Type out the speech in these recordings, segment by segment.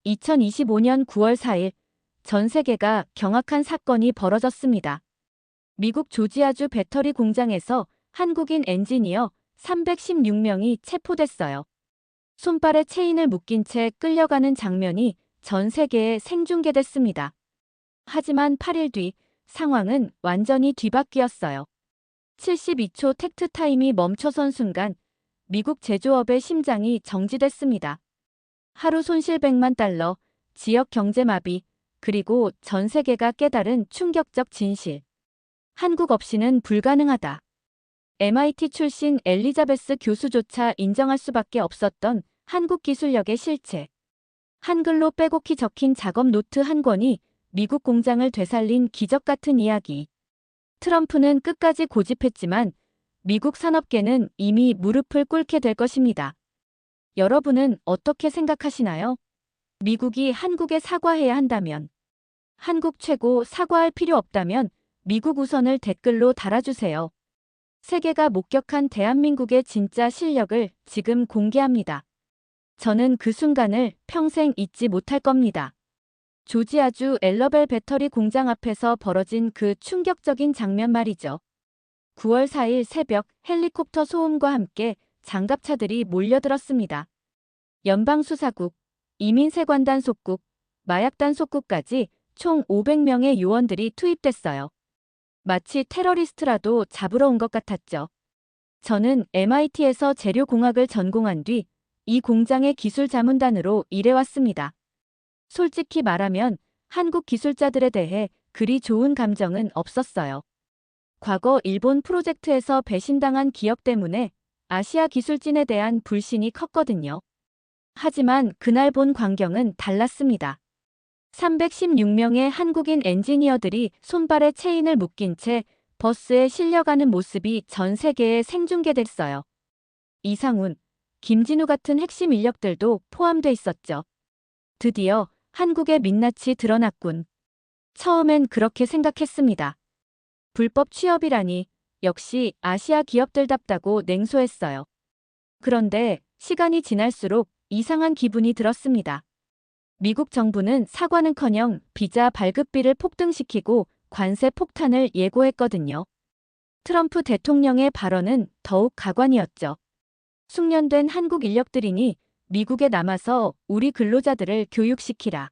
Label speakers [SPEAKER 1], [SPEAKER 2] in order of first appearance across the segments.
[SPEAKER 1] 2025년 9월 4일 전 세계가 경악한 사건이 벌어졌습니다. 미국 조지아주 배터리 공장에서 한국인 엔지니어 316명이 체포됐어요. 손발에 체인을 묶인 채 끌려가는 장면이 전 세계에 생중계됐습니다. 하지만 8일 뒤 상황은 완전히 뒤바뀌었어요. 72초 텍트 타임이 멈춰선 순간 미국 제조업의 심장이 정지됐습니다. 하루 손실 100만 달러, 지역 경제 마비, 그리고 전 세계가 깨달은 충격적 진실. 한국 없이는 불가능하다. MIT 출신 엘리자베스 교수조차 인정할 수밖에 없었던 한국 기술력의 실체. 한글로 빼곡히 적힌 작업 노트 한 권이 미국 공장을 되살린 기적 같은 이야기. 트럼프는 끝까지 고집했지만 미국 산업계는 이미 무릎을 꿇게 될 것입니다. 여러분은 어떻게 생각하시나요? 미국이 한국에 사과해야 한다면, 한국 최고 사과할 필요 없다면 미국 우선을 댓글로 달아주세요. 세계가 목격한 대한민국의 진짜 실력을 지금 공개합니다. 저는 그 순간을 평생 잊지 못할 겁니다. 조지아주 엘러벨 배터리 공장 앞에서 벌어진 그 충격적인 장면 말이죠. 9월 4일 새벽 헬리콥터 소음과 함께 장갑차들이 몰려들었습니다. 연방수사국, 이민세관단 속국, 마약단 속국까지 총 500명의 요원들이 투입됐어요. 마치 테러리스트라도 잡으러 온 것 같았죠. 저는 MIT에서 재료공학을 전공한 뒤 이 공장의 기술 자문단으로 일해왔습니다. 솔직히 말하면 한국 기술자들에 대해 그리 좋은 감정은 없었어요. 과거 일본 프로젝트에서 배신당한 기업 때문에 아시아 기술진에 대한 불신이 컸거든요. 하지만 그날 본 광경은 달랐습니다. 316명의 한국인 엔지니어들이 손발에 체인을 묶인 채 버스에 실려가는 모습이 전 세계에 생중계됐어요. 이상훈, 김진우 같은 핵심 인력들도 포함돼 있었죠. 드디어 한국의 민낯이 드러났군. 처음엔 그렇게 생각했습니다. 불법 취업이라니 역시 아시아 기업들답다고 냉소했어요. 그런데 시간이 지날수록 이상한 기분이 들었습니다. 미국 정부는 사과는커녕 비자 발급비를 폭등시키고 관세 폭탄을 예고했거든요. 트럼프 대통령의 발언은 더욱 가관이었죠. 숙련된 한국 인력들이니 미국에 남아서 우리 근로자들을 교육시키라.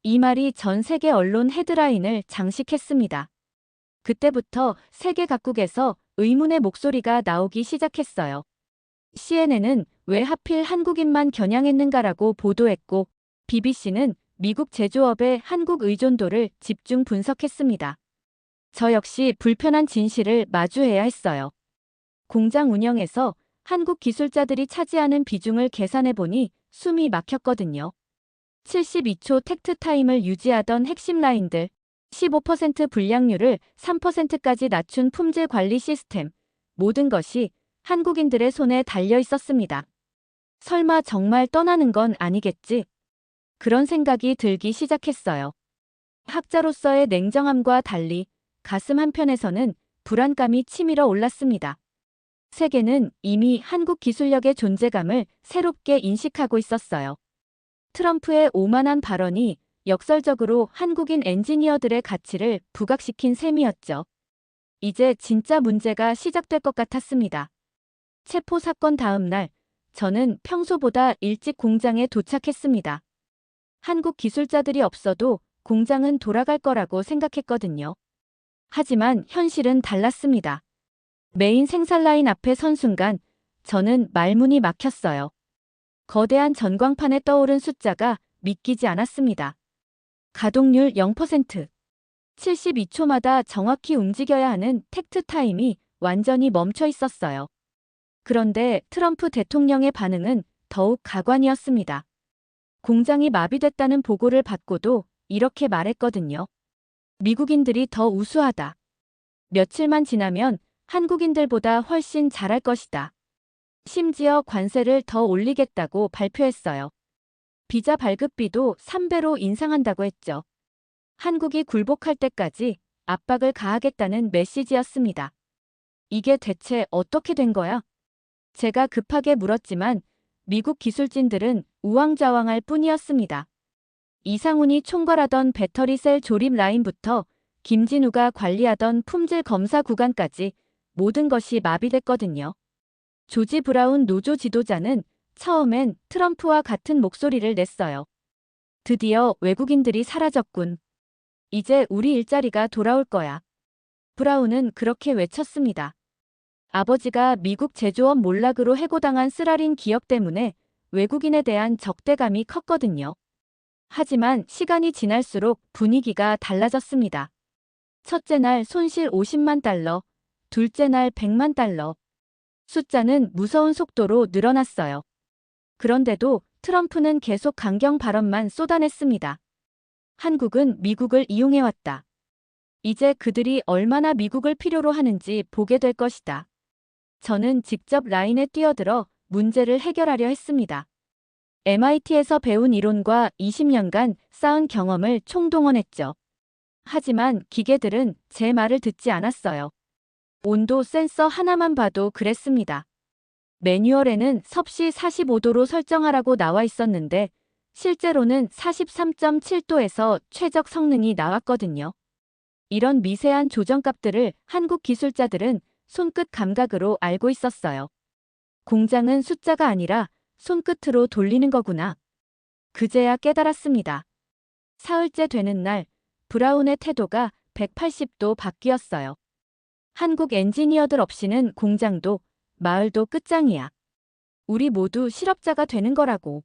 [SPEAKER 1] 이 말이 전 세계 언론 헤드라인을 장식했습니다. 그때부터 세계 각국에서 의문의 목소리가 나오기 시작했어요. CNN은 왜 하필 한국인만 겨냥했는가라고 보도했고, BBC는 미국 제조업의 한국 의존도를 집중 분석했습니다. 저 역시 불편한 진실을 마주해야 했어요. 공장 운영에서 한국 기술자들이 차지하는 비중을 계산해보니 숨이 막혔거든요. 72초 텍트 타임을 유지하던 핵심 라인들, 15% 불량률을 3%까지 낮춘 품질 관리 시스템, 모든 것이 한국인들의 손에 달려 있었습니다. 설마 정말 떠나는 건 아니겠지? 그런 생각이 들기 시작했어요. 학자로서의 냉정함과 달리 가슴 한편에서는 불안감이 치밀어 올랐습니다. 세계는 이미 한국 기술력의 존재감을 새롭게 인식하고 있었어요. 트럼프의 오만한 발언이 역설적으로 한국인 엔지니어들의 가치를 부각시킨 셈이었죠. 이제 진짜 문제가 시작될 것 같았습니다. 체포 사건 다음 날, 저는 평소보다 일찍 공장에 도착했습니다. 한국 기술자들이 없어도 공장은 돌아갈 거라고 생각했거든요. 하지만 현실은 달랐습니다. 메인 생산 라인 앞에 선 순간 저는 말문이 막혔어요. 거대한 전광판에 떠오른 숫자가 믿기지 않았습니다. 가동률 0%, 72초마다 정확히 움직여야 하는 텍트 타임이 완전히 멈춰 있었어요. 그런데 트럼프 대통령의 반응은 더욱 가관이었습니다. 공장이 마비됐다는 보고를 받고도 이렇게 말했거든요. 미국인들이 더 우수하다. 며칠만 지나면 한국인들보다 훨씬 잘할 것이다. 심지어 관세를 더 올리겠다고 발표했어요. 비자 발급비도 3배로 인상한다고 했죠. 한국이 굴복할 때까지 압박을 가하겠다는 메시지였습니다. 이게 대체 어떻게 된 거야? 제가 급하게 물었지만 미국 기술진들은 우왕좌왕할 뿐이었습니다. 이상훈이 총괄하던 배터리 셀 조립 라인부터 김진우가 관리하던 품질 검사 구간까지 모든 것이 마비됐거든요. 조지 브라운 노조 지도자는 처음엔 트럼프와 같은 목소리를 냈어요. 드디어 외국인들이 사라졌군. 이제 우리 일자리가 돌아올 거야. 브라운은 그렇게 외쳤습니다. 아버지가 미국 제조업 몰락으로 해고당한 쓰라린 기업 때문에 외국인에 대한 적대감이 컸거든요. 하지만 시간이 지날수록 분위기가 달라졌습니다. 첫째 날 손실 50만 달러, 둘째 날 100만 달러. 숫자는 무서운 속도로 늘어났어요. 그런데도 트럼프는 계속 강경 발언만 쏟아냈습니다. 한국은 미국을 이용해왔다. 이제 그들이 얼마나 미국을 필요로 하는지 보게 될 것이다. 저는 직접 라인에 뛰어들어 문제를 해결하려 했습니다. MIT에서 배운 이론과 20년간 쌓은 경험을 총동원했죠. 하지만 기계들은 제 말을 듣지 않았어요. 온도 센서 하나만 봐도 그랬습니다. 매뉴얼에는 섭씨 45도로 설정하라고 나와 있었는데 실제로는 43.7도에서 최적 성능이 나왔거든요. 이런 미세한 조정값들을 한국 기술자들은 손끝 감각으로 알고 있었어요. 공장은 숫자가 아니라 손끝으로 돌리는 거구나. 그제야 깨달았습니다. 사흘째 되는 날, 브라운의 태도가 180도 바뀌었어요. 한국 엔지니어들 없이는 공장도 마을도 끝장이야. 우리 모두 실업자가 되는 거라고.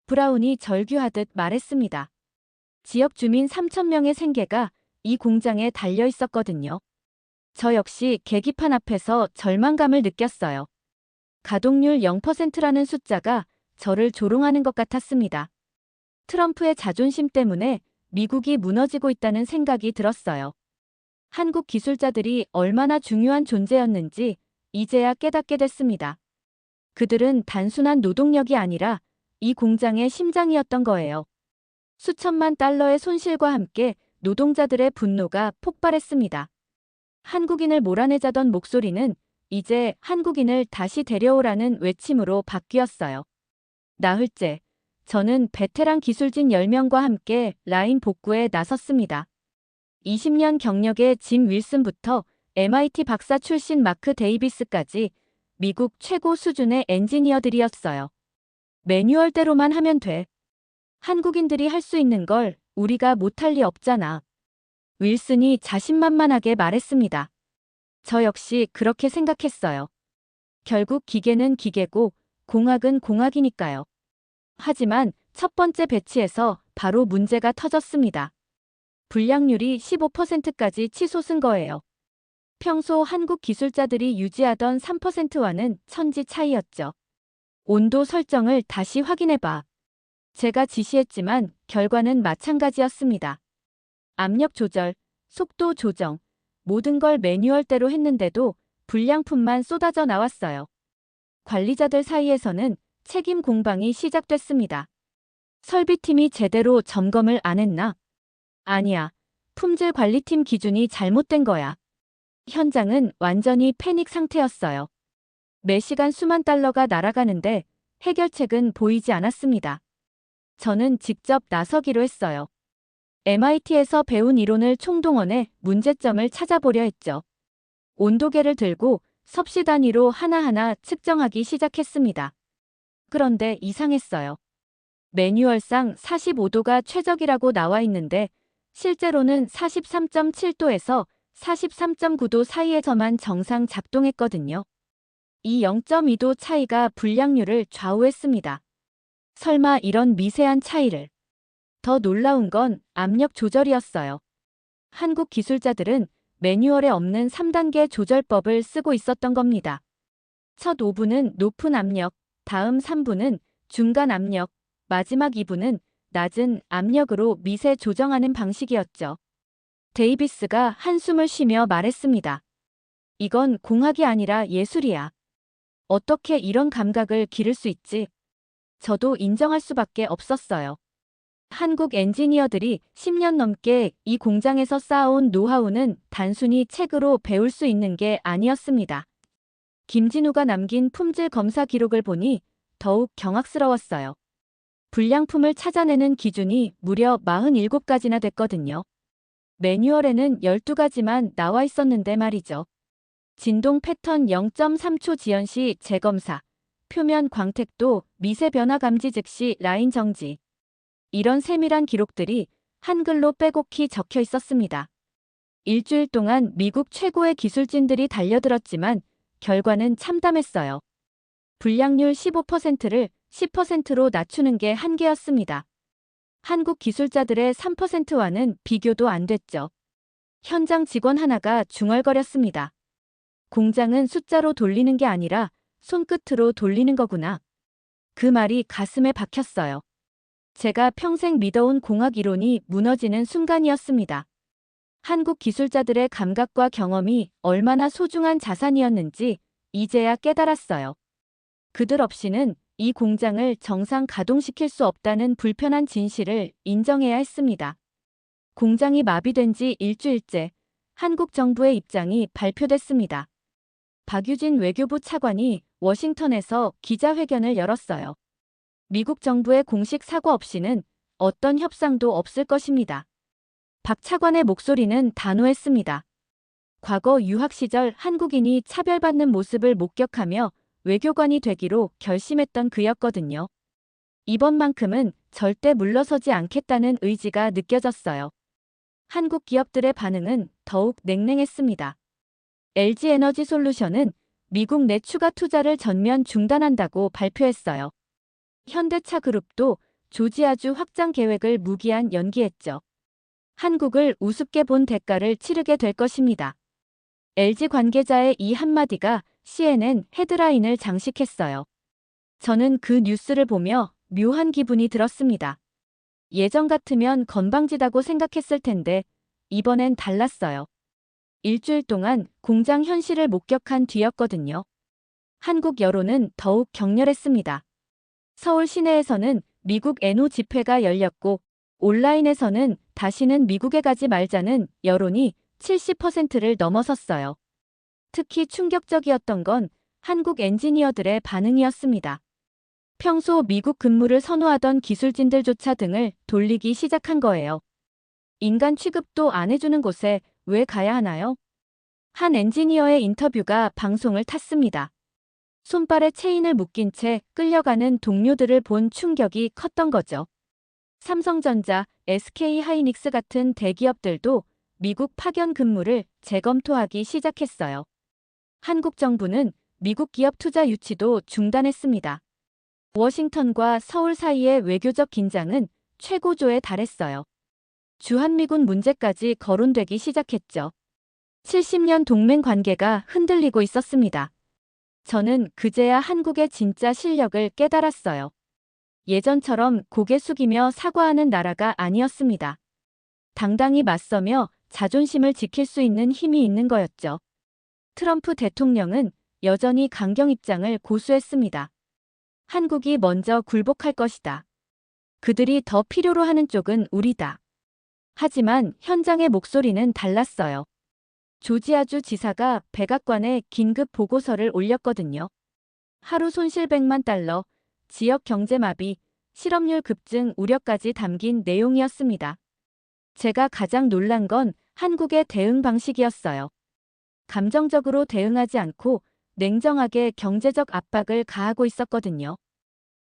[SPEAKER 1] 브라운이 절규하듯 말했습니다. 지역 주민 3,000명의 생계가 이 공장에 달려 있었거든요. 저 역시 계기판 앞에서 절망감을 느꼈어요. 가동률 0%라는 숫자가 저를 조롱하는 것 같았습니다. 트럼프의 자존심 때문에 미국이 무너지고 있다는 생각이 들었어요. 한국 기술자들이 얼마나 중요한 존재였는지 이제야 깨닫게 됐습니다. 그들은 단순한 노동력이 아니라 이 공장의 심장이었던 거예요. 수천만 달러의 손실과 함께 노동자들의 분노가 폭발했습니다. 한국인을 몰아내자던 목소리는 이제 한국인을 다시 데려오라는 외침으로 바뀌었어요. 나흘째, 저는 베테랑 기술진 10명과 함께 라인 복구에 나섰습니다. 20년 경력의 짐 윌슨부터 MIT 박사 출신 마크 데이비스까지 미국 최고 수준의 엔지니어들이었어요. 매뉴얼대로만 하면 돼. 한국인들이 할 수 있는 걸 우리가 못할 리 없잖아. 윌슨이 자신만만하게 말했습니다. 저 역시 그렇게 생각했어요. 결국 기계는 기계고 공학은 공학이니까요. 하지만 첫 번째 배치에서 바로 문제가 터졌습니다. 불량률이 15%까지 치솟은 거예요. 평소 한국 기술자들이 유지하던 3%와는 천지 차이였죠. 온도 설정을 다시 확인해봐. 제가 지시했지만 결과는 마찬가지였습니다. 압력 조절, 속도 조정, 모든 걸 매뉴얼대로 했는데도 불량품만 쏟아져 나왔어요. 관리자들 사이에서는 책임 공방이 시작됐습니다. 설비팀이 제대로 점검을 안 했나? 아니야. 품질 관리팀 기준이 잘못된 거야. 현장은 완전히 패닉 상태였어요. 매 시간 수만 달러가 날아가는데 해결책은 보이지 않았습니다. 저는 직접 나서기로 했어요. MIT에서 배운 이론을 총동원해 문제점을 찾아보려 했죠. 온도계를 들고 섭씨 단위로 하나하나 측정하기 시작했습니다. 그런데 이상했어요. 매뉴얼상 45도가 최적이라고 나와 있는데 실제로는 43.7도에서 43.9도 사이에서만 정상 작동했거든요. 이 0.2도 차이가 불량률을 좌우했습니다. 설마 이런 미세한 차이를. 더 놀라운 건 압력 조절이었어요. 한국 기술자들은 매뉴얼에 없는 3단계 조절법을 쓰고 있었던 겁니다. 첫 5분은 높은 압력, 다음 3분은 중간 압력, 마지막 2분은 낮은 압력으로 미세 조정하는 방식이었죠. 데이비스가 한숨을 쉬며 말했습니다. 이건 공학이 아니라 예술이야. 어떻게 이런 감각을 기를 수 있지? 저도 인정할 수밖에 없었어요. 한국 엔지니어들이 10년 넘게 이 공장에서 쌓아온 노하우는 단순히 책으로 배울 수 있는 게 아니었습니다. 김진우가 남긴 품질 검사 기록을 보니 더욱 경악스러웠어요. 불량품을 찾아내는 기준이 무려 47가지나 됐거든요. 매뉴얼에는 12가지만 나와 있었는데 말이죠. 진동 패턴 0.3초 지연 시 재검사, 표면 광택도 미세 변화 감지 즉시 라인 정지. 이런 세밀한 기록들이 한글로 빼곡히 적혀 있었습니다. 일주일 동안 미국 최고의 기술진들이 달려들었지만 결과는 참담했어요. 불량률 15%를 10%로 낮추는 게 한계였습니다. 한국 기술자들의 3%와는 비교도 안 됐죠. 현장 직원 하나가 중얼거렸습니다. 공장은 숫자로 돌리는 게 아니라 손끝으로 돌리는 거구나. 그 말이 가슴에 박혔어요. 제가 평생 믿어온 공학 이론이 무너지는 순간이었습니다. 한국 기술자들의 감각과 경험이 얼마나 소중한 자산이었는지 이제야 깨달았어요. 그들 없이는 이 공장을 정상 가동시킬 수 없다는 불편한 진실을 인정해야 했습니다. 공장이 마비된 지 일주일째 한국 정부의 입장이 발표됐습니다. 박유진 외교부 차관이 워싱턴에서 기자회견을 열었어요. 미국 정부의 공식 사과 없이는 어떤 협상도 없을 것입니다. 박 차관의 목소리는 단호했습니다. 과거 유학 시절 한국인이 차별받는 모습을 목격하며 외교관이 되기로 결심했던 그였거든요. 이번만큼은 절대 물러서지 않겠다는 의지가 느껴졌어요. 한국 기업들의 반응은 더욱 냉랭했습니다. LG에너지솔루션은 미국 내 추가 투자를 전면 중단한다고 발표했어요. 현대차그룹도 조지아주 확장 계획을 무기한 연기했죠. 한국을 우습게 본 대가를 치르게 될 것입니다. LG 관계자의 이 한마디가 CNN 헤드라인을 장식했어요. 저는 그 뉴스를 보며 묘한 기분이 들었습니다. 예전 같으면 건방지다고 생각했을 텐데 이번엔 달랐어요. 일주일 동안 공장 현실을 목격한 뒤였거든요. 한국 여론은 더욱 격렬했습니다. 서울 시내에서는 미국 애노 집회가 열렸고 온라인에서는 다시는 미국에 가지 말자는 여론이 70%를 넘어섰어요. 특히 충격적이었던 건 한국 엔지니어들의 반응이었습니다. 평소 미국 근무를 선호하던 기술진들조차 등을 돌리기 시작한 거예요. 인간 취급도 안 해주는 곳에 왜 가야 하나요? 한 엔지니어의 인터뷰가 방송을 탔습니다. 손발에 체인을 묶인 채 끌려가는 동료들을 본 충격이 컸던 거죠. 삼성전자, SK하이닉스 같은 대기업들도 미국 파견 근무를 재검토하기 시작했어요. 한국 정부는 미국 기업 투자 유치도 중단했습니다. 워싱턴과 서울 사이의 외교적 긴장은 최고조에 달했어요. 주한미군 문제까지 거론되기 시작했죠. 70년 동맹 관계가 흔들리고 있었습니다. 저는 그제야 한국의 진짜 실력을 깨달았어요. 예전처럼 고개 숙이며 사과하는 나라가 아니었습니다. 당당히 맞서며 자존심을 지킬 수 있는 힘이 있는 거였죠. 트럼프 대통령은 여전히 강경 입장을 고수했습니다. 한국이 먼저 굴복할 것이다. 그들이 더 필요로 하는 쪽은 우리다. 하지만 현장의 목소리는 달랐어요. 조지아주 지사가 백악관에 긴급 보고서를 올렸거든요. 하루 손실 100만 달러, 지역 경제 마비, 실업률 급증 우려까지 담긴 내용이었습니다. 제가 가장 놀란 건 한국의 대응 방식이었어요. 감정적으로 대응하지 않고 냉정하게 경제적 압박을 가하고 있었거든요.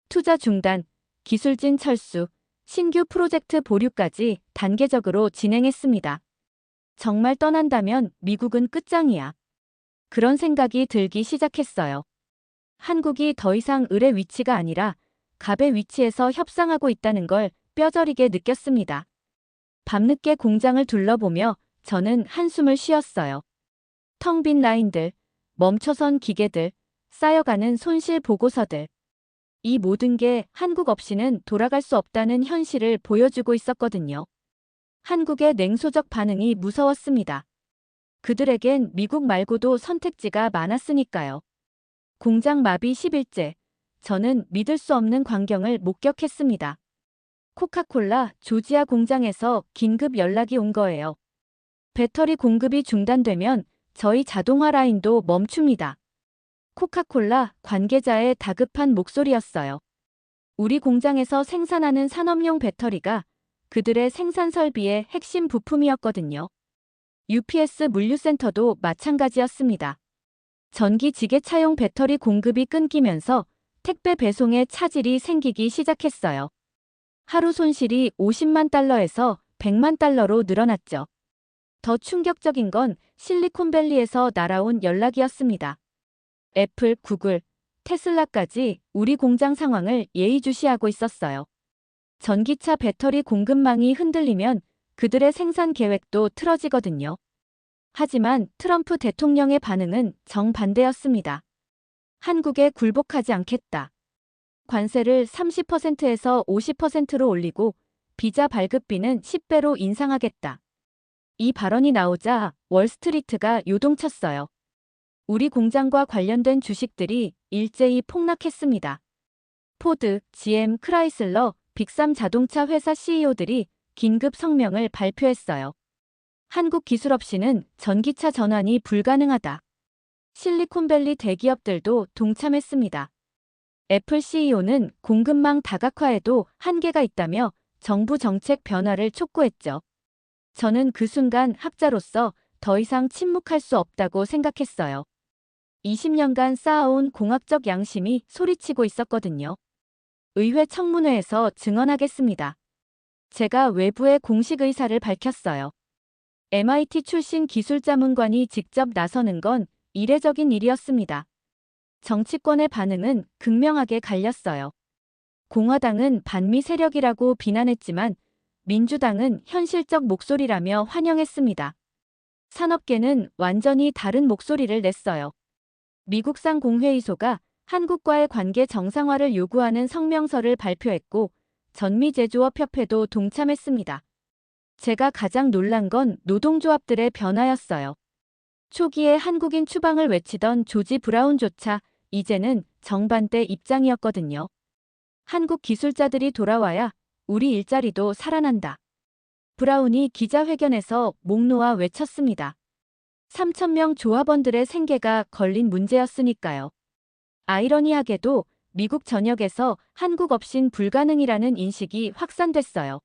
[SPEAKER 1] 투자 중단, 기술진 철수, 신규 프로젝트 보류까지 단계적으로 진행했습니다. 정말 떠난다면 미국은 끝장이야. 그런 생각이 들기 시작했어요. 한국이 더 이상 을의 위치가 아니라 갑의 위치에서 협상하고 있다는 걸 뼈저리게 느꼈습니다. 밤늦게 공장을 둘러보며 저는 한숨을 쉬었어요. 텅 빈 라인들, 멈춰선 기계들, 쌓여가는 손실 보고서들. 이 모든 게 한국 없이는 돌아갈 수 없다는 현실을 보여주고 있었거든요. 한국의 냉소적 반응이 무서웠습니다. 그들에겐 미국 말고도 선택지가 많았으니까요. 공장 마비 10일째, 저는 믿을 수 없는 광경을 목격했습니다. 코카콜라 조지아 공장에서 긴급 연락이 온 거예요. 배터리 공급이 중단되면 저희 자동화 라인도 멈춥니다. 코카콜라 관계자의 다급한 목소리였어요. 우리 공장에서 생산하는 산업용 배터리가 그들의 생산 설비의 핵심 부품이었거든요. UPS 물류센터도 마찬가지였습니다. 전기 지게차용 배터리 공급이 끊기면서 택배 배송에 차질이 생기기 시작했어요. 하루 손실이 50만 달러에서 100만 달러로 늘어났죠. 더 충격적인 건 실리콘밸리에서 날아온 연락이었습니다. 애플, 구글, 테슬라까지 우리 공장 상황을 예의주시하고 있었어요. 전기차 배터리 공급망이 흔들리면 그들의 생산 계획도 틀어지거든요. 하지만 트럼프 대통령의 반응은 정반대였습니다. 한국에 굴복하지 않겠다. 관세를 30%에서 50%로 올리고 비자 발급비는 10배로 인상하겠다. 이 발언이 나오자 월스트리트가 요동쳤어요. 우리 공장과 관련된 주식들이 일제히 폭락했습니다. 포드, GM, 크라이슬러, 빅3 자동차 회사 CEO들이 긴급 성명을 발표했어요. 한국 기술 없이는 전기차 전환이 불가능하다. 실리콘밸리 대기업들도 동참했습니다. 애플 CEO는 공급망 다각화에도 한계가 있다며 정부 정책 변화를 촉구했죠. 저는 그 순간 학자로서 더 이상 침묵할 수 없다고 생각했어요. 20년간 쌓아온 공학적 양심이 소리치고 있었거든요. 의회 청문회에서 증언하겠습니다. 제가 외부의 공식 의사를 밝혔어요. MIT 출신 기술자문관이 직접 나서는 건 이례적인 일이었습니다. 정치권의 반응은 극명하게 갈렸어요. 공화당은 반미 세력이라고 비난했지만 민주당은 현실적 목소리라며 환영했습니다. 산업계는 완전히 다른 목소리를 냈어요. 미국산 공회의소가 한국과의 관계 정상화를 요구하는 성명서를 발표했고 전미제조업협회도 동참했습니다. 제가 가장 놀란 건 노동조합들의 변화였어요. 초기에 한국인 추방을 외치던 조지 브라운조차 이제는 정반대 입장이었거든요. 한국 기술자들이 돌아와야 우리 일자리도 살아난다. 브라운이 기자회견에서 목 놓아 외쳤습니다. 3,000명 조합원들의 생계가 걸린 문제였으니까요. 아이러니하게도 미국 전역에서 한국 없인 불가능이라는 인식이 확산됐어요.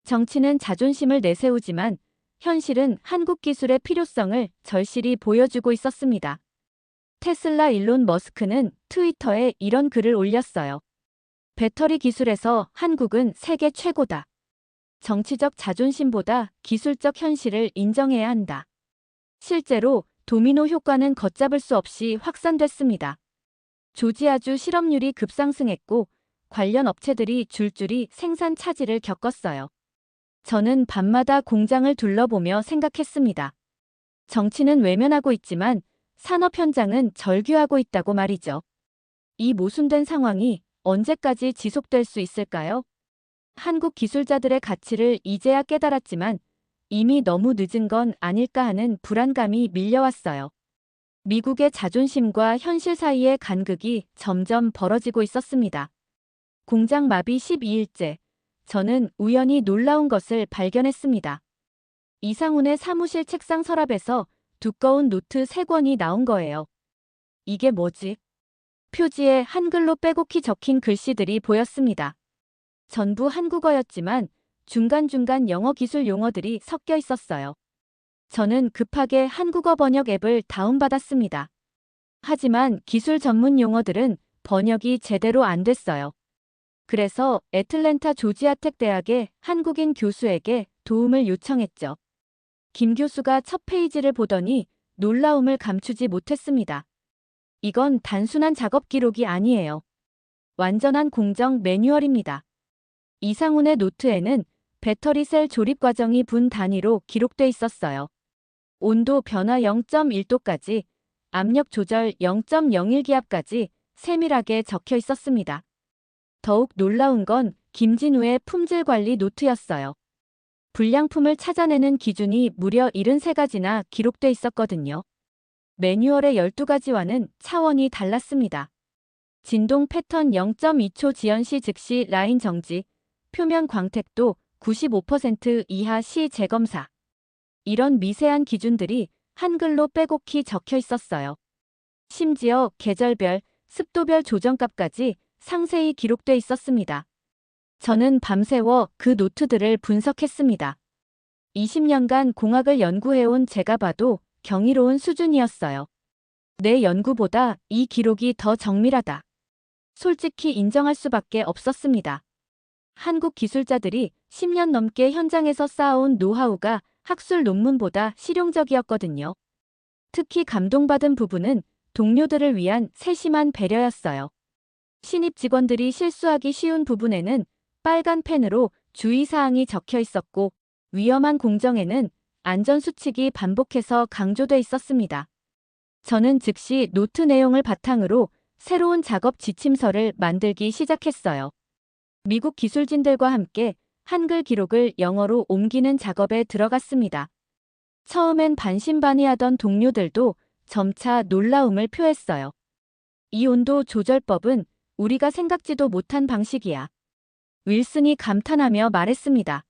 [SPEAKER 1] 정치는 자존심을 내세우지만 현실은 한국 기술의 필요성을 절실히 보여주고 있었습니다. 테슬라 일론 머스크는 트위터에 이런 글을 올렸어요. 배터리 기술에서 한국은 세계 최고다. 정치적 자존심보다 기술적 현실을 인정해야 한다. 실제로 도미노 효과는 걷잡을 수 없이 확산됐습니다. 조지아주 실업률이 급상승했고 관련 업체들이 줄줄이 생산 차질을 겪었어요. 저는 밤마다 공장을 둘러보며 생각했습니다. 정치는 외면하고 있지만 산업 현장은 절규하고 있다고 말이죠. 이 모순된 상황이 언제까지 지속될 수 있을까요? 한국 기술자들의 가치를 이제야 깨달았지만 이미 너무 늦은 건 아닐까 하는 불안감이 밀려왔어요. 미국의 자존심과 현실 사이의 간극이 점점 벌어지고 있었습니다. 공장 마비 12일째. 저는 우연히 놀라운 것을 발견했습니다. 이상훈의 사무실 책상 서랍에서 두꺼운 노트 3권이 나온 거예요. 이게 뭐지? 표지에 한글로 빼곡히 적힌 글씨들이 보였습니다. 전부 한국어였지만 중간중간 영어 기술 용어들이 섞여 있었어요. 저는 급하게 한국어 번역 앱을 다운받았습니다. 하지만 기술 전문 용어들은 번역이 제대로 안 됐어요. 그래서 애틀랜타 조지아텍 대학의 한국인 교수에게 도움을 요청했죠. 김 교수가 첫 페이지를 보더니 놀라움을 감추지 못했습니다. 이건 단순한 작업 기록이 아니에요. 완전한 공정 매뉴얼입니다. 이상훈의 노트에는 배터리 셀 조립 과정이 분 단위로 기록돼 있었어요. 온도 변화 0.1도까지, 압력 조절 0.01기압까지 세밀하게 적혀 있었습니다. 더욱 놀라운 건 김진우의 품질 관리 노트였어요. 불량품을 찾아내는 기준이 무려 73가지나 기록돼 있었거든요. 매뉴얼의 12가지와는 차원이 달랐습니다. 진동 패턴 0.2초 지연 시 즉시 라인 정지, 표면 광택도 95% 이하 시 재검사. 이런 미세한 기준들이 한글로 빼곡히 적혀 있었어요. 심지어 계절별, 습도별 조정값까지 상세히 기록돼 있었습니다. 저는 밤새워 그 노트들을 분석했습니다. 20년간 공학을 연구해온 제가 봐도 경이로운 수준이었어요. 내 연구보다 이 기록이 더 정밀하다. 솔직히 인정할 수밖에 없었습니다. 한국 기술자들이 10년 넘게 현장에서 쌓아온 노하우가 학술 논문보다 실용적이었거든요. 특히 감동받은 부분은 동료들을 위한 세심한 배려였어요. 신입 직원들이 실수하기 쉬운 부분에는 빨간 펜으로 주의사항이 적혀 있었고, 위험한 공정에는 안전수칙이 반복해서 강조돼 있었습니다. 저는 즉시 노트 내용을 바탕으로 새로운 작업 지침서를 만들기 시작했어요. 미국 기술진들과 함께 한글 기록을 영어로 옮기는 작업에 들어갔습니다. 처음엔 반신반의하던 동료들도 점차 놀라움을 표했어요. 이 온도 조절법은 우리가 생각지도 못한 방식이야. 윌슨이 감탄하며 말했습니다.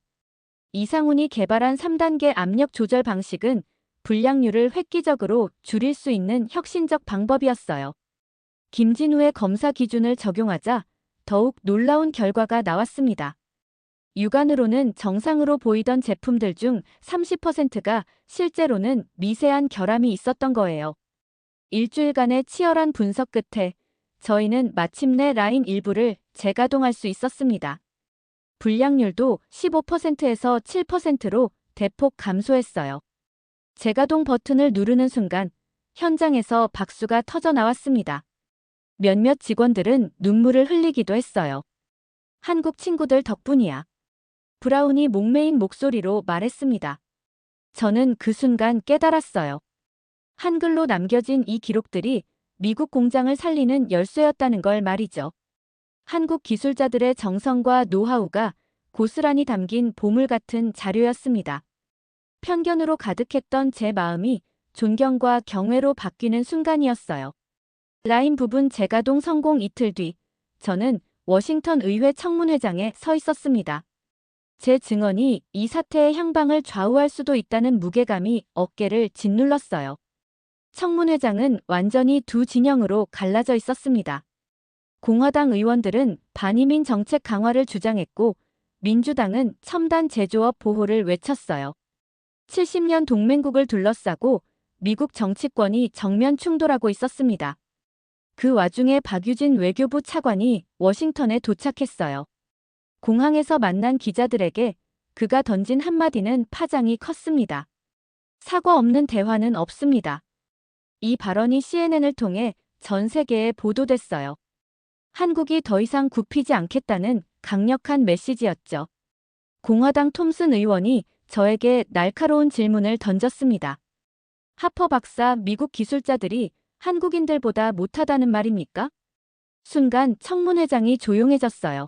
[SPEAKER 1] 이상훈이 개발한 3단계 압력 조절 방식은 불량률을 획기적으로 줄일 수 있는 혁신적 방법이었어요. 김진우의 검사 기준을 적용하자 더욱 놀라운 결과가 나왔습니다. 육안으로는 정상으로 보이던 제품들 중 30%가 실제로는 미세한 결함이 있었던 거예요. 일주일간의 치열한 분석 끝에 저희는 마침내 라인 일부를 재가동할 수 있었습니다. 불량률도 15%에서 7%로 대폭 감소했어요. 재가동 버튼을 누르는 순간 현장에서 박수가 터져 나왔습니다. 몇몇 직원들은 눈물을 흘리기도 했어요. 한국 친구들 덕분이야. 브라운이 목매인 목소리로 말했습니다. 저는 그 순간 깨달았어요. 한글로 남겨진 이 기록들이 미국 공장을 살리는 열쇠였다는 걸 말이죠. 한국 기술자들의 정성과 노하우가 고스란히 담긴 보물 같은 자료였습니다. 편견으로 가득했던 제 마음이 존경과 경외로 바뀌는 순간이었어요. 라인 부분 재가동 성공 이틀 뒤, 저는 워싱턴 의회 청문회장에 서 있었습니다. 제 증언이 이 사태의 향방을 좌우할 수도 있다는 무게감이 어깨를 짓눌렀어요. 청문회장은 완전히 두 진영으로 갈라져 있었습니다. 공화당 의원들은 반이민 정책 강화를 주장했고, 민주당은 첨단 제조업 보호를 외쳤어요. 70년 동맹국을 둘러싸고 미국 정치권이 정면 충돌하고 있었습니다. 그 와중에 박유진 외교부 차관이 워싱턴에 도착했어요. 공항에서 만난 기자들에게 그가 던진 한마디는 파장이 컸습니다. 사과 없는 대화는 없습니다. 이 발언이 CNN을 통해 전 세계에 보도됐어요. 한국이 더 이상 굽히지 않겠다는 강력한 메시지였죠. 공화당 톰슨 의원이 저에게 날카로운 질문을 던졌습니다. 하퍼 박사, 미국 기술자들이 한국인들보다 못하다는 말입니까? 순간 청문회장이 조용해졌어요.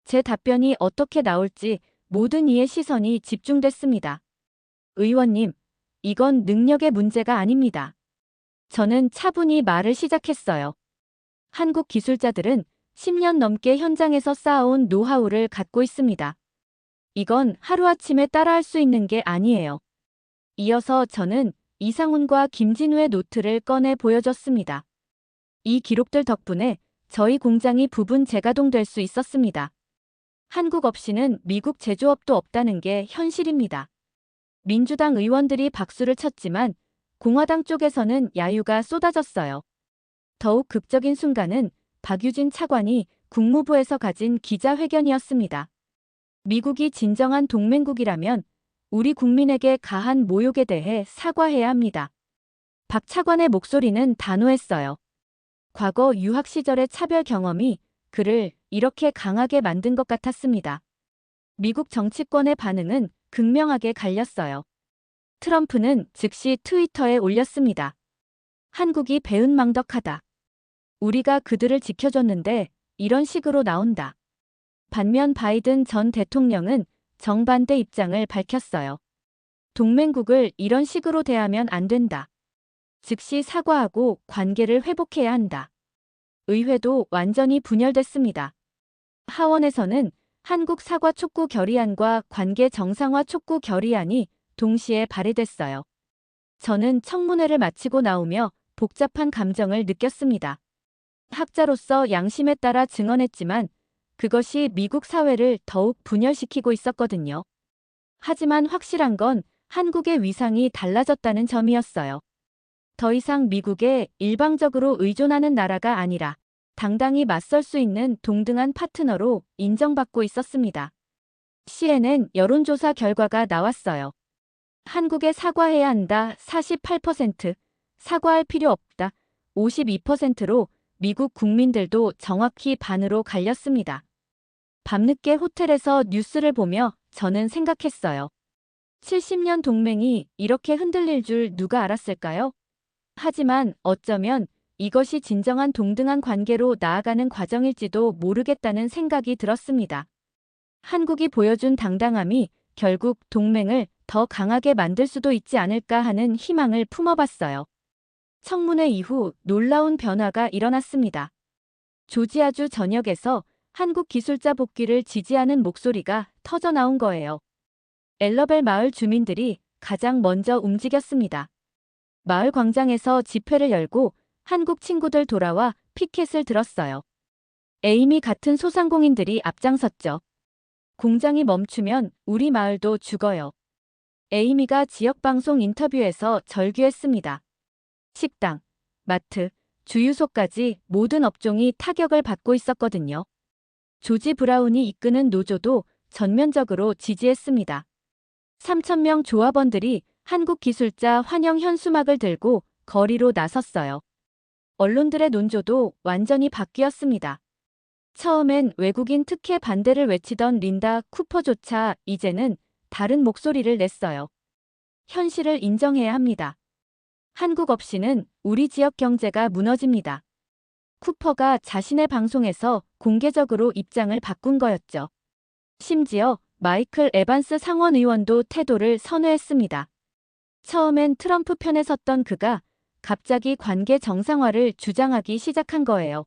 [SPEAKER 1] 제 답변이 어떻게 나올지 모든 이의 시선이 집중됐습니다. 의원님, 이건 능력의 문제가 아닙니다. 저는 차분히 말을 시작했어요. 한국 기술자들은 10년 넘게 현장에서 쌓아온 노하우를 갖고 있습니다. 이건 하루아침에 따라할 수 있는 게 아니에요. 이어서 저는 이상훈과 김진우의 노트를 꺼내 보여줬습니다. 이 기록들 덕분에 저희 공장이 부분 재가동될 수 있었습니다. 한국 없이는 미국 제조업도 없다는 게 현실입니다. 민주당 의원들이 박수를 쳤지만 공화당 쪽에서는 야유가 쏟아졌어요. 더욱 극적인 순간은 박유진 차관이 국무부에서 가진 기자회견이었습니다. 미국이 진정한 동맹국이라면 우리 국민에게 가한 모욕에 대해 사과해야 합니다. 박 차관의 목소리는 단호했어요. 과거 유학 시절의 차별 경험이 그를 이렇게 강하게 만든 것 같았습니다. 미국 정치권의 반응은 극명하게 갈렸어요. 트럼프는 즉시 트위터에 올렸습니다. 한국이 배은망덕하다. 우리가 그들을 지켜줬는데 이런 식으로 나온다. 반면 바이든 전 대통령은 정반대 입장을 밝혔어요. 동맹국을 이런 식으로 대하면 안 된다. 즉시 사과하고 관계를 회복해야 한다. 의회도 완전히 분열됐습니다. 하원에서는 한국 사과 촉구 결의안과 관계 정상화 촉구 결의안이 동시에 발의됐어요. 저는 청문회를 마치고 나오며 복잡한 감정을 느꼈습니다. 학자로서 양심에 따라 증언했지만 그것이 미국 사회를 더욱 분열시키고 있었거든요. 하지만 확실한 건 한국의 위상이 달라졌다는 점이었어요. 더 이상 미국에 일방적으로 의존하는 나라가 아니라 당당히 맞설 수 있는 동등한 파트너로 인정받고 있었습니다. CNN 여론조사 결과가 나왔어요. 한국에 사과해야 한다 48%, 사과할 필요 없다 52%로 미국 국민들도 정확히 반으로 갈렸습니다. 밤늦게 호텔에서 뉴스를 보며 저는 생각했어요. 70년 동맹이 이렇게 흔들릴 줄 누가 알았을까요? 하지만 어쩌면 이것이 진정한 동등한 관계로 나아가는 과정일지도 모르겠다는 생각이 들었습니다. 한국이 보여준 당당함이 결국 동맹을 더 강하게 만들 수도 있지 않을까 하는 희망을 품어봤어요. 청문회 이후 놀라운 변화가 일어났습니다. 조지아주 전역에서 한국 기술자 복귀를 지지하는 목소리가 터져나온 거예요. 엘러벨 마을 주민들이 가장 먼저 움직였습니다. 마을 광장에서 집회를 열고 한국 친구들 돌아와 피켓을 들었어요. 에이미 같은 소상공인들이 앞장섰죠. 공장이 멈추면 우리 마을도 죽어요. 에이미가 지역방송 인터뷰에서 절규했습니다. 식당, 마트, 주유소까지 모든 업종이 타격을 받고 있었거든요. 조지 브라운이 이끄는 노조도 전면적으로 지지했습니다. 3,000명 조합원들이 한국 기술자 환영 현수막을 들고 거리로 나섰어요. 언론들의 논조도 완전히 바뀌었습니다. 처음엔 외국인 특혜 반대를 외치던 린다 쿠퍼조차 이제는 다른 목소리를 냈어요. 현실을 인정해야 합니다. 한국 없이는 우리 지역 경제가 무너집니다. 쿠퍼가 자신의 방송에서 공개적으로 입장을 바꾼 거였죠. 심지어 마이클 에반스 상원 의원도 태도를 선회했습니다. 처음엔 트럼프 편에 섰던 그가 갑자기 관계 정상화를 주장하기 시작한 거예요.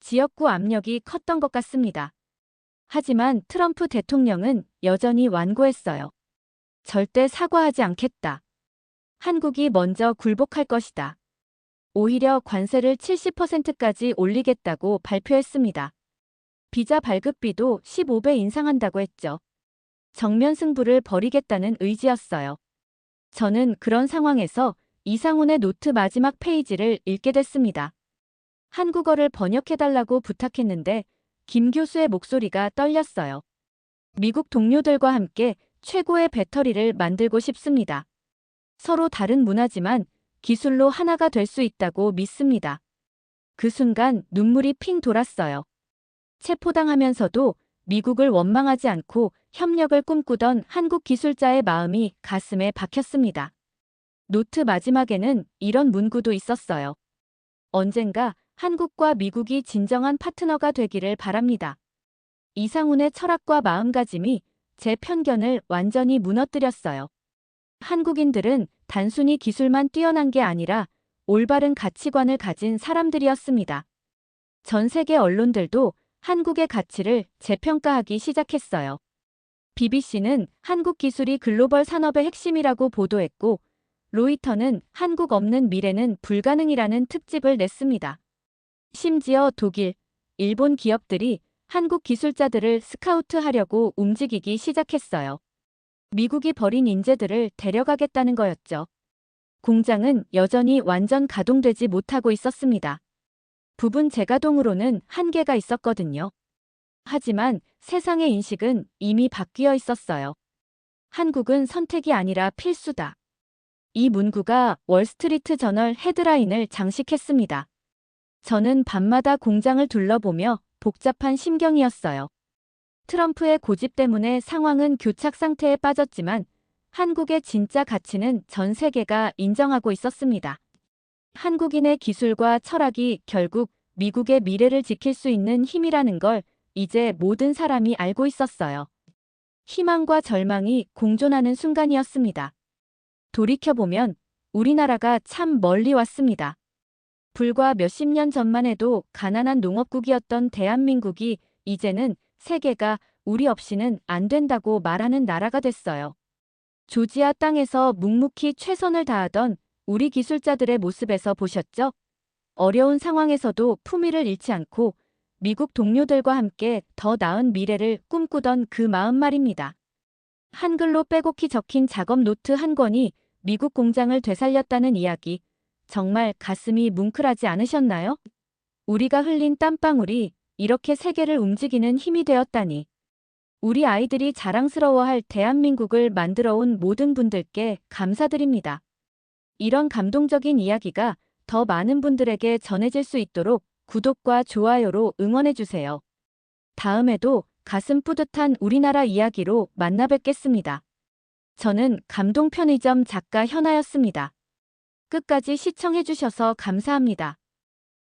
[SPEAKER 1] 지역구 압력이 컸던 것 같습니다. 하지만 트럼프 대통령은 여전히 완고했어요. 절대 사과하지 않겠다. 한국이 먼저 굴복할 것이다. 오히려 관세를 70%까지 올리겠다고 발표했습니다. 비자 발급비도 15배 인상한다고 했죠. 정면 승부를 벌이겠다는 의지였어요. 저는 그런 상황에서 이상훈의 노트 마지막 페이지를 읽게 됐습니다. 한국어를 번역해달라고 부탁했는데 김 교수의 목소리가 떨렸어요. 미국 동료들과 함께 최고의 배터리를 만들고 싶습니다. 서로 다른 문화지만 기술로 하나가 될 수 있다고 믿습니다. 그 순간 눈물이 핑 돌았어요. 체포당하면서도 미국을 원망하지 않고 협력을 꿈꾸던 한국 기술자의 마음이 가슴에 박혔습니다. 노트 마지막에는 이런 문구도 있었어요. 언젠가 한국과 미국이 진정한 파트너가 되기를 바랍니다. 이상훈의 철학과 마음가짐이 제 편견을 완전히 무너뜨렸어요. 한국인들은 단순히 기술만 뛰어난 게 아니라 올바른 가치관을 가진 사람들이었습니다. 전 세계 언론들도 한국의 가치를 재평가하기 시작했어요. BBC는 한국 기술이 글로벌 산업의 핵심이라고 보도했고, 로이터는 한국 없는 미래는 불가능이라는 특집을 냈습니다. 심지어 독일, 일본 기업들이 한국 기술자들을 스카우트하려고 움직이기 시작했어요. 미국이 버린 인재들을 데려가겠다는 거였죠. 공장은 여전히 완전 가동되지 못하고 있었습니다. 부분 재가동으로는 한계가 있었거든요. 하지만 세상의 인식은 이미 바뀌어 있었어요. 한국은 선택이 아니라 필수다. 이 문구가 월스트리트 저널 헤드라인을 장식했습니다. 저는 밤마다 공장을 둘러보며 복잡한 심경이었어요. 트럼프의 고집 때문에 상황은 교착 상태에 빠졌지만 한국의 진짜 가치는 전 세계가 인정하고 있었습니다. 한국인의 기술과 철학이 결국 미국의 미래를 지킬 수 있는 힘이라는 걸 이제 모든 사람이 알고 있었어요. 희망과 절망이 공존하는 순간이었습니다. 돌이켜보면 우리나라가 참 멀리 왔습니다. 불과 몇십 년 전만 해도 가난한 농업국이었던 대한민국이 이제는 세계가 우리 없이는 안 된다고 말하는 나라가 됐어요. 조지아 땅에서 묵묵히 최선을 다하던 우리 기술자들의 모습에서 보셨죠? 어려운 상황에서도 품위를 잃지 않고 미국 동료들과 함께 더 나은 미래를 꿈꾸던 그 마음 말입니다. 한글로 빼곡히 적힌 작업 노트 한 권이 미국 공장을 되살렸다는 이야기, 정말 가슴이 뭉클하지 않으셨나요? 우리가 흘린 땀방울이 이렇게 세계를 움직이는 힘이 되었다니. 우리 아이들이 자랑스러워할 대한민국을 만들어온 모든 분들께 감사드립니다. 이런 감동적인 이야기가 더 많은 분들에게 전해질 수 있도록 구독과 좋아요로 응원해주세요. 다음에도 가슴 뿌듯한 우리나라 이야기로 만나 뵙겠습니다. 저는 감동 편의점 작가 현아였습니다. 끝까지 시청해주셔서 감사합니다.